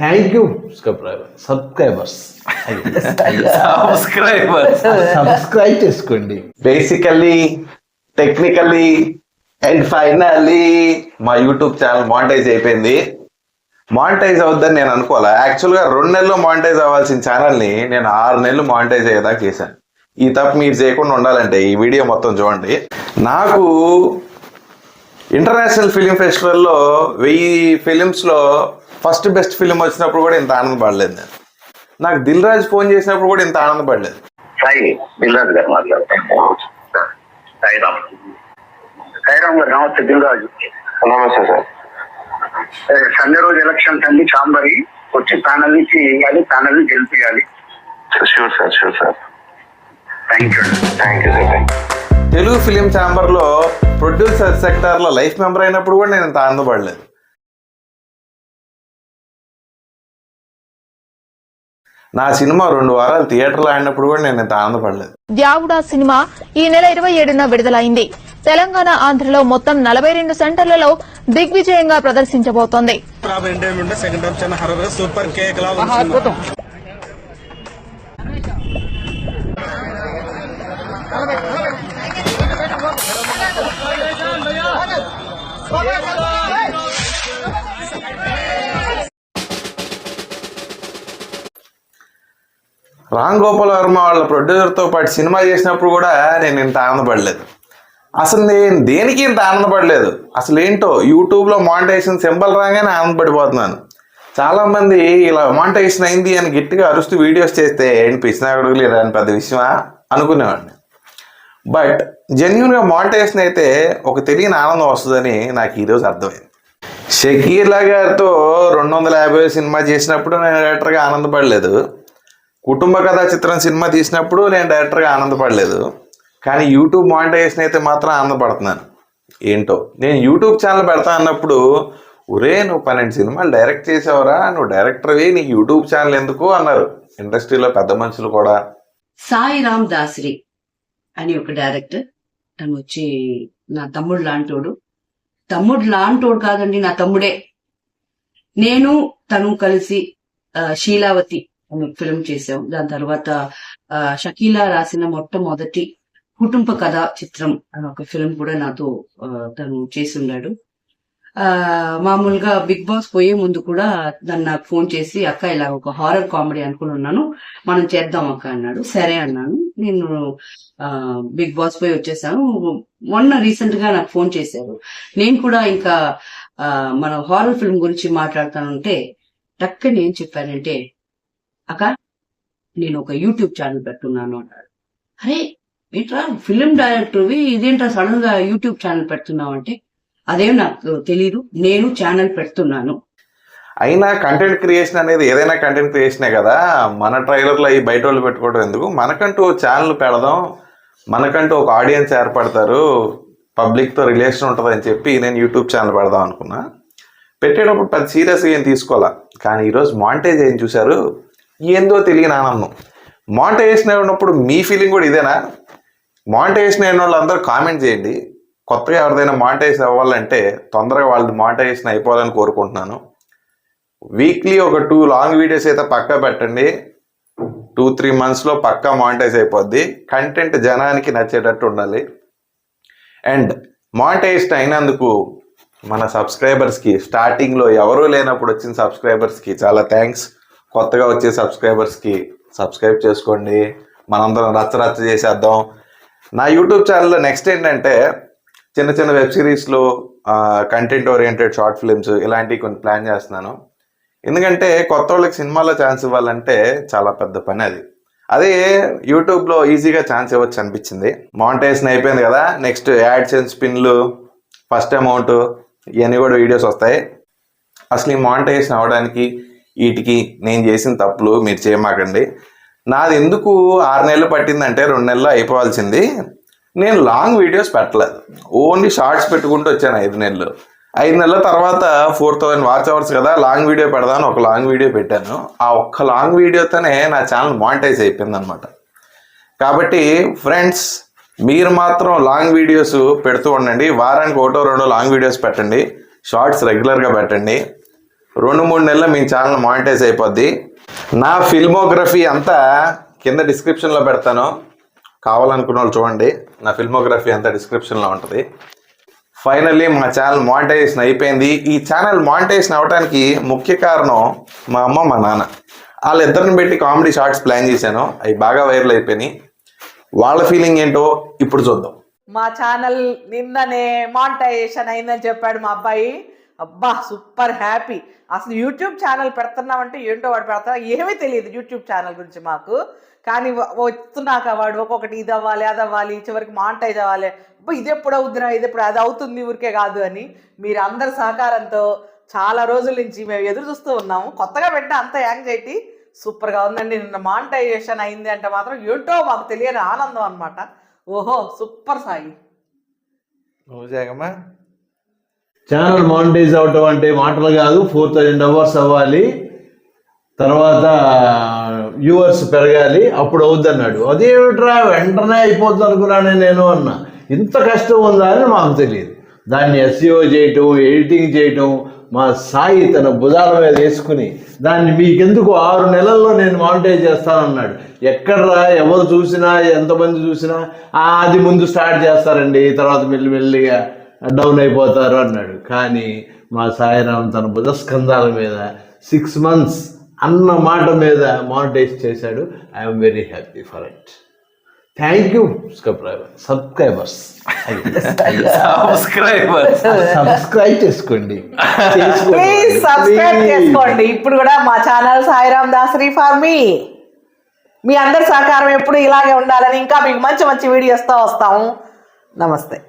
Thank you subscribe చేసుకోండి. Basically, technically and finally మా YouTube channel monetise అయిపోయింది. Monetise అవుద్దని నేను అనుకోవాలా. యాక్చువల్గా 2 నెలలు మానిటైజ్ అవ్వాల్సిన ఛానల్ని నేను 6 నెలలు మానిటైజ్ అయ్యేదాకా చేశాను. ఈ తప్పు మీరు చేయకుండా ఉండాలంటే ఈ వీడియో మొత్తం చూడండి. నాకు ఇంటర్నేషనల్ ఫిలిం ఫెస్టివల్లో 1000 ఫిలిమ్స్లో ఫస్ట్ బెస్ట్ ఫిలిం వచ్చినప్పుడు కూడా ఇంత ఆనందపడలేదు నేను. నాకు దిల్ రాజు ఫోన్ చేసినప్పుడు కూడా ఇంత ఆనందపడలేదు. సాయి దిల్ రాజు గారు మాట్లాడతాను. సాయిరామ్ గారు నమస్తే. దిల్ రాజు నమస్తే సార్. సండే రోజు ఎలక్షన్స్ అండి. చాంబరి వచ్చి ప్యానల్ నుంచి వేయాలి, ప్యానల్ ని గెలిపియాలి. Sure sir, sure sir. Thank you sir. Thank you. Telugu film ఛాంబర్లో ప్రొడ్యూసర్ సెక్టార్లో లైఫ్ మెంబర్ అయినప్పుడు కూడా నేను ఇంత ఆనందపడలేదు. నా సినిమా 2 వారాలు థియేటర్లో ఆడినప్పుడు కూడా నేను ఇంత ఆనందపడలేదు. ద్యావుడా సినిమా ఈ నెల 27న విడుదలైంది. తెలంగాణ, ఆంధ్రలో మొత్తం 42 సెంటర్లలో దిగ్విజయంగా ప్రదర్శించబోతోంది. రామ్ గోపాల్ వర్మ వాళ్ళ ప్రొడ్యూసర్తో పాటు సినిమా చేసినప్పుడు కూడా నేను ఇంత ఆనందపడలేదు. అసలు నేను దేనికి ఇంత ఆనందపడలేదు. అసలు ఏంటో యూట్యూబ్లో మానిటైజేషన్ సింబల్ రాగానే ఆనందపడిపోతున్నాను. చాలామంది ఇలా మానిటైజేషన్ అయింది అని గట్టిగా అరుస్తూ వీడియోస్ చేస్తే ఏంటి పిసినాగుడు లేదా అని పెద్ద విషయమా అనుకునేవాడిని. బట్ జెన్యున్గా మానిటైజేషన్ అయితే ఒక తెలియని ఆనందం వస్తుందని నాకు ఈరోజు అర్థమైంది. షకీలా గారితో 250 సినిమా చేసినప్పుడు నేను డైరెక్టర్గా ఆనందపడలేదు. కుటుంబ కథా చిత్రం సినిమా తీసినప్పుడు నేను డైరెక్టర్గా ఆనందపడలేదు. కానీ యూట్యూబ్ మానిటైజేషన్ అయితే మాత్రం ఆనందపడుతున్నాను. ఏంటో నేను యూట్యూబ్ ఛానల్ పెడతా అన్నప్పుడు, ఒరే నువ్వు 12 సినిమాలు డైరెక్ట్ చేసావురా, నువ్వు డైరెక్టర్వి, నీకు యూట్యూబ్ ఛానల్ ఎందుకు అన్నారు ఇండస్ట్రీలో పెద్ద మనుషులు కూడా. సాయిరామ్ దాసరి అని ఒక డైరెక్టర్. తను వచ్చి నా తమ్ముడు లాంటోడు కాదండి, నా తమ్ముడే. నేను తను కలిసి శీలావతి అని ఫిల్మ్ చేసాం. దాని తర్వాత షకీలా రాసిన మొట్టమొదటి కుటుంబ కథా చిత్రం అని ఒక ఫిల్మ్ కూడా నాతో తను చేసి ఉన్నాడు. మామూలుగా బిగ్ బాస్ పోయే ముందు కూడా తను నాకు ఫోన్ చేసి, అక్క ఇలా ఒక హారర్ కామెడీ అనుకుని ఉన్నాను, మనం చేద్దాం అక్క అన్నాడు. సరే అన్నాను. నేను బిగ్ బాస్ పోయి వచ్చేసాను. మొన్న రీసెంట్ గా నాకు ఫోన్ చేశారు. నేను కూడా ఇంకా మన హారర్ ఫిల్మ్ గురించి మాట్లాడతానంటే టక్కని ఏం చెప్పానంటే, అక్క నేను ఒక యూట్యూబ్ ఛానల్ పెడుతున్నాను అన్నాడు. అరే ఏంట్రా ఫిలిం డైరెక్టర్వి, ఇదేంట్రా సడన్ గా యూట్యూబ్ ఛానల్ పెడుతున్నావు అంటే, అదేం నాకు తెలీదు, నేను ఛానల్ పెడుతున్నాను. అయినా కంటెంట్ క్రియేషన్ అనేది ఏదైనా కంటెంట్ క్రియేషనే కదా. మన ట్రైలర్లో ఈ బయట వాళ్ళు పెట్టుకోవడం ఎందుకు, మనకంటూ ఛానల్ పెడదాం, మనకంటూ ఒక ఆడియన్స్ ఏర్పడతారు, పబ్లిక్తో రిలేషన్ ఉంటుంది అని చెప్పి నేను యూట్యూబ్ ఛానల్ పెడదాం అనుకున్నా. పెట్టేటప్పుడు పెద్ద సీరియస్గా ఏం తీసుకోవాలా. కానీ ఈరోజు మానిటైజ్ ఏం చూశారు, ఏందో తెలియని ఆనందం. మానిటైజేషన్ అయినప్పుడు మీ ఫీలింగ్ కూడా ఇదేనా? మానిటైజేషన్ అయిన వాళ్ళు అందరూ కామెంట్ చేయండి. కొత్తగా ఎవరిదైనా మానిటైజ్ అవ్వాలంటే తొందరగా వాళ్ళది మానిటైజేషన్ అయిపోవాలని కోరుకుంటున్నాను. వీక్లీ ఒక 2 లాంగ్ వీడియోస్ అయితే పక్కా పెట్టండి. 2-3 మంత్స్లో పక్కా మానిటైజ్ అయిపోద్ది. కంటెంట్ జనానికి నచ్చేటట్టు ఉండాలి. అండ్ మానిటైజేషన్ అయినందుకు మన సబ్స్క్రైబర్స్కి, స్టార్టింగ్లో ఎవరూ లేనప్పుడు వచ్చిన సబ్స్క్రైబర్స్కి చాలా థ్యాంక్స్. కొత్తగా వచ్చే సబ్స్క్రైబర్స్కి సబ్స్క్రైబ్ చేసుకోండి. మనందరం రచ్చ చేసేద్దాం. నా యూట్యూబ్ ఛానల్లో నెక్స్ట్ ఏంటంటే చిన్న చిన్న వెబ్ సిరీస్లు, కంటెంట్ ఓరియంటెడ్ షార్ట్ ఫిల్మ్స్ ఇలాంటివి కొన్ని ప్లాన్ చేస్తున్నాను. ఎందుకంటే కొత్త వాళ్ళకి సినిమాలో ఛాన్స్ ఇవ్వాలంటే చాలా పెద్ద పని అది. అదే యూట్యూబ్లో ఈజీగా ఛాన్స్ ఇవ్వచ్చు అనిపించింది. మానిటైజేషన్ అయిపోయింది కదా, నెక్స్ట్ యాడ్స్ అండ్ స్పిన్లు, ఫస్ట్ అమౌంట్, ఇవన్నీ కూడా వీడియోస్ వస్తాయి. అసలు ఈ మానిటైజేషన్ అవ్వడానికి వీటికి నేను చేసిన తప్పులు మీరు చేయమాకండి. నాది ఎందుకు 6 నెలలు పట్టిందంటే 2 నెలలు అయిపోవాల్సింది. నేను లాంగ్ వీడియోస్ పెట్టలేదు, ఓన్లీ షార్ట్స్ పెట్టుకుంటూ వచ్చాను 5 నెలలు. 5 నెలల తర్వాత 4000 వాచ్ అవర్స్ కదా, లాంగ్ వీడియో పెడదాను, ఒక లాంగ్ వీడియో పెట్టాను. ఆ ఒక్క లాంగ్ వీడియోతోనే నా ఛానల్ మానిటైజ్ అయిపోయింది అనమాట. కాబట్టి ఫ్రెండ్స్, మీరు మాత్రం లాంగ్ వీడియోస్ పెడుతూ ఉండండి. వారానికి 1-2 లాంగ్ వీడియోస్ పెట్టండి. షార్ట్స్ రెగ్యులర్గా పెట్టండి. 2-3 నెలల్లో మీ ఛానల్ మానిటైజ్ అయిపోద్ది. నా ఫిల్మోగ్రఫీ అంతా కింద డిస్క్రిప్షన్లో పెడతాను, కావాలనుకున్న వాళ్ళు చూడండి. నా ఫిల్మోగ్రఫీ అంతా డిస్క్రిప్షన్లో ఉంటుంది. ఫైనల్లీ మా ఛానల్ మానిటైజేషన్ అయిపోయింది. ఈ ఛానల్ మానిటైజేషన్ అవ్వడానికి ముఖ్య కారణం మా అమ్మ మా నాన్న. వాళ్ళిద్దరిని పెట్టి కామెడీ షార్ట్స్ ప్లాన్ చేశాను, అవి బాగా వైరల్ అయిపోయినాయి. వాళ్ళ ఫీలింగ్ ఏంటో ఇప్పుడు చూద్దాం. మా ఛానల్ నిన్ననే మానిటైజేషన్ అయిందని చెప్పాడు మా అబ్బాయి. అబ్బా సూపర్ హ్యాపీ. అసలు యూట్యూబ్ ఛానల్ పెడుతున్నామంటే ఏంటో వాడు పెడతా ఏమీ తెలియదు యూట్యూబ్ ఛానల్ గురించి మాకు. కానీ వస్తున్నాక వాడు ఒక్కొక్కటి ఇది అవ్వాలి అది అవ్వాలి చివరికి మానిటైజ్ అవ్వాలి, అబ్బా ఇది ఎప్పుడు అవుతుందా ఇది ఎప్పుడు అది అవుతుంది ఊరికే కాదు అని మీరు అందరి సహకారంతో చాలా రోజుల నుంచి మేము ఎదురు చూస్తూ ఉన్నాము. కొత్తగా పెట్టిన అంత యాంగ్జైటీ సూపర్గా ఉందండి. నిన్న మానిటైజేషన్ అయింది అంటే మాత్రం ఏంటో మాకు తెలియని ఆనందం అనమాట. ఓహో సూపర్ సాయి. ఛానల్ మానిటైజ్ అవటం అంటే మాటలు కాదు, 4000 అవర్స్ అవ్వాలి, తర్వాత వ్యూవర్స్ పెరగాలి, అప్పుడు అవుద్దన్నాడు. అదేమిట్రా వెంటనే అయిపోతుంది అనుకున్నానే నేను అన్నా. ఇంత కష్టం ఉందా అని మాకు తెలియదు. దాన్ని SEO చేయటం, ఎడిటింగ్ చేయటం మా సాయి తన భుజాల మీద వేసుకుని దాన్ని మీకెందుకు 6 నెలల్లో నేను మానిటైజ్ చేస్తానన్నాడు. ఎక్కడరా ఎవరు చూసినా ఎంతమంది చూసినా అది ముందు స్టార్ట్ చేస్తారండి, తర్వాత మెల్లిమెల్లిగా డౌన్ అయిపోతారు అన్నాడు. కానీ మా సాయిరామ్ తన భుజస్కంధాల మీద 6 months అన్న మాట మీద మానిటైజ్ చేశాడు. I'm very happy for it. Thank you subscribers. Subscribe చేసుకోండి, ప్లీజ్ సబ్స్క్రైబ్ చేసుకోండి. ఇప్పుడు కూడా మా channel Sairam Dasari for me అందరి సహకారం ఎప్పుడు ఇలాగే ఉండాలని ఇంకా మీకు మంచి మంచి వీడియోస్తో వస్తాము. నమస్తే.